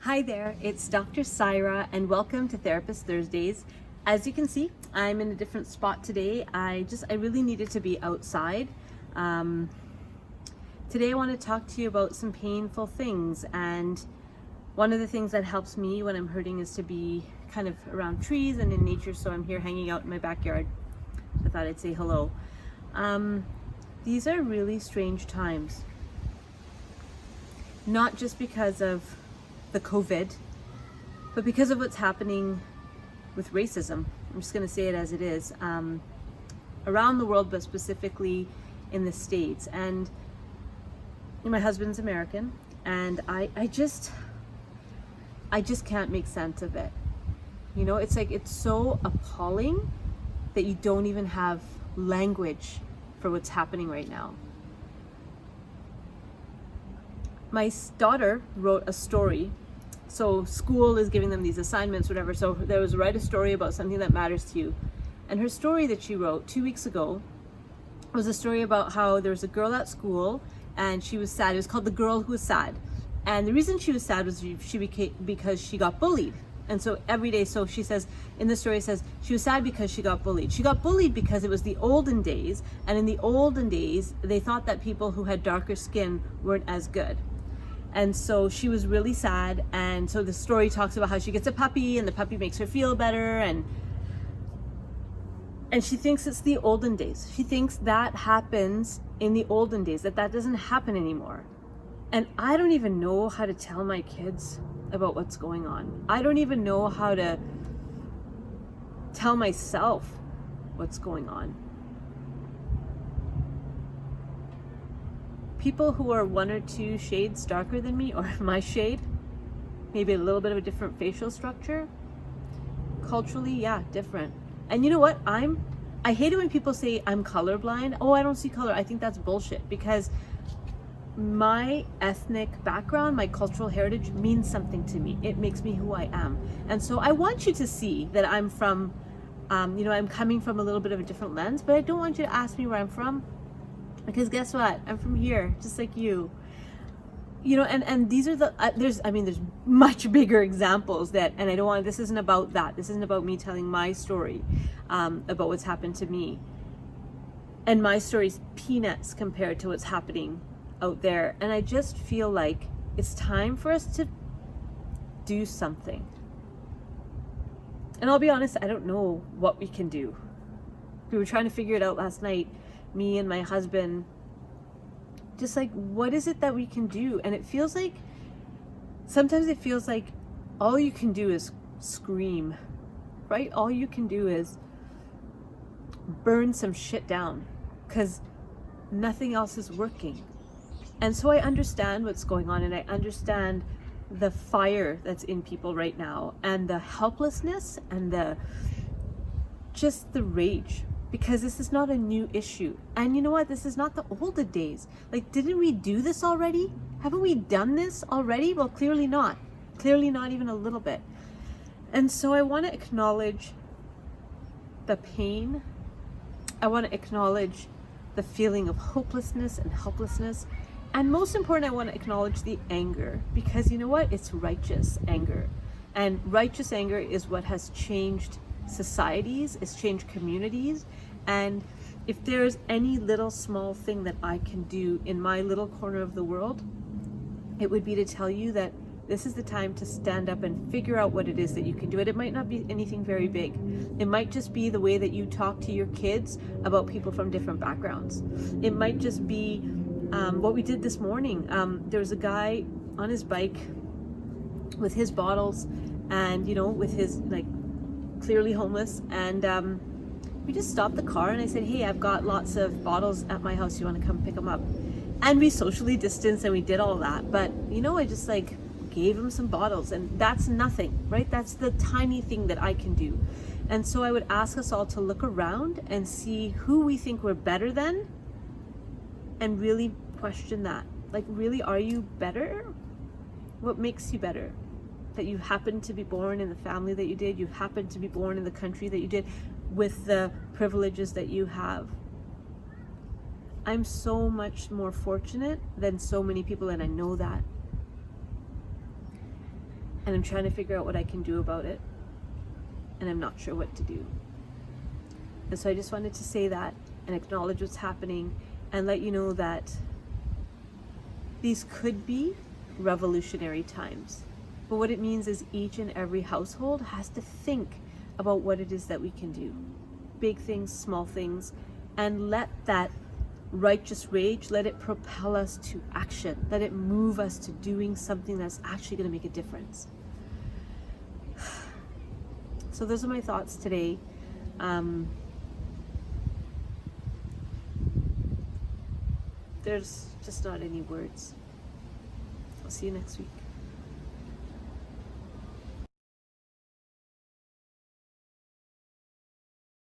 Hi there, it's Dr. Saira and welcome to Therapist Thursdays. As you can see, I'm in a different spot today. I really needed to be outside. Today I want to talk to you about some painful things, and one of the things that helps me when I'm hurting is to be kind of around trees and in nature, so I'm here hanging out in my backyard. I thought I'd say hello. These are really strange times. Not just because of the COVID, but because of what's happening with racism. I'm just going to say it as it is, around the world, but specifically in the States. And my husband's American, and I just can't make sense of it. You know, it's like, it's so appalling that you don't even have language for what's happening right now. My daughter wrote a story. So school is giving them these assignments, whatever. So there was write a story about something that matters to you. And her story that she wrote 2 weeks ago was a story about how there was a girl at school and she was sad. It was called The Girl Who Was Sad. And the reason she was sad was because she got bullied. And so every day, so she says, in the story, it says, she was sad because she got bullied. She got bullied because it was the olden days. And in the olden days, they thought that people who had darker skin weren't as good. And so she was really sad. And so the story talks about how she gets a puppy and the puppy makes her feel better. And she thinks it's the olden days. She thinks that happens in the olden days, that doesn't happen anymore. And I don't even know how to tell my kids about what's going on. I don't even know how to tell myself what's going on. People who are 1 or 2 shades darker than me, or my shade, maybe a little bit of a different facial structure, culturally, yeah, different. And you know what? I hate it when people say I'm colorblind. Oh, I don't see color. I think that's bullshit, because my ethnic background, my cultural heritage means something to me. It makes me who I am. And so I want you to see that I'm from, I'm coming from a little bit of a different lens, but I don't want you to ask me where I'm from, because guess what? I'm from here, just like you. You know, and these are the, there's much bigger examples that, and I don't want, this isn't about that. This isn't about me telling my story, about what's happened to me. And my story's peanuts compared to what's happening out there. And I just feel like it's time for us to do something. And I'll be honest, I don't know what we can do. We were trying to figure it out last night, me and my husband, just like, what is it that we can do? And sometimes it feels like all you can do is scream, right? All you can do is burn some shit down, because nothing else is working. And so I understand what's going on, and I understand the fire that's in people right now, and the helplessness, and the rage, because this is not a new issue. And you know what? This is not the olden days. Like, didn't we do this already? Haven't we done this already? Well, clearly not. Clearly not even a little bit. And so I want to acknowledge the pain. I want to acknowledge the feeling of hopelessness and helplessness. And most important, I want to acknowledge the anger, because you know what? It's righteous anger. And righteous anger is what has changed societies, it's changed communities. And if there's any little small thing that I can do in my little corner of the world, it would be to tell you that this is the time to stand up and figure out what it is that you can do. It might not be anything very big. It might just be the way that you talk to your kids about people from different backgrounds. It might just be what we did this morning. There was a guy on his bike with his bottles, and with his, like, clearly homeless, and we just stopped the car, and I said, hey, I've got lots of bottles at my house, you want to come pick them up? And we socially distanced, and we did all that, but I just gave him some bottles, and that's nothing, right? That's the tiny thing that I can do. And so I would ask us all to look around and see who we think we're better than, and really question that. Like, really, are you better? What makes you better? That you happen to be born in the family that you did, you happen to be born in the country that you did, with the privileges that you have. I'm so much more fortunate than so many people, and I know that. and I'm trying to figure out what I can do about it, and I'm not sure what to do. And so I just wanted to say that and acknowledge what's happening and let you know that these could be revolutionary times. But what it means is each and every household has to think about what it is that we can do. Big things, small things, and let that righteous rage, let it propel us to action. Let it move us to doing something that's actually going to make a difference. So those are my thoughts today. There's just not any words. I'll see you next week.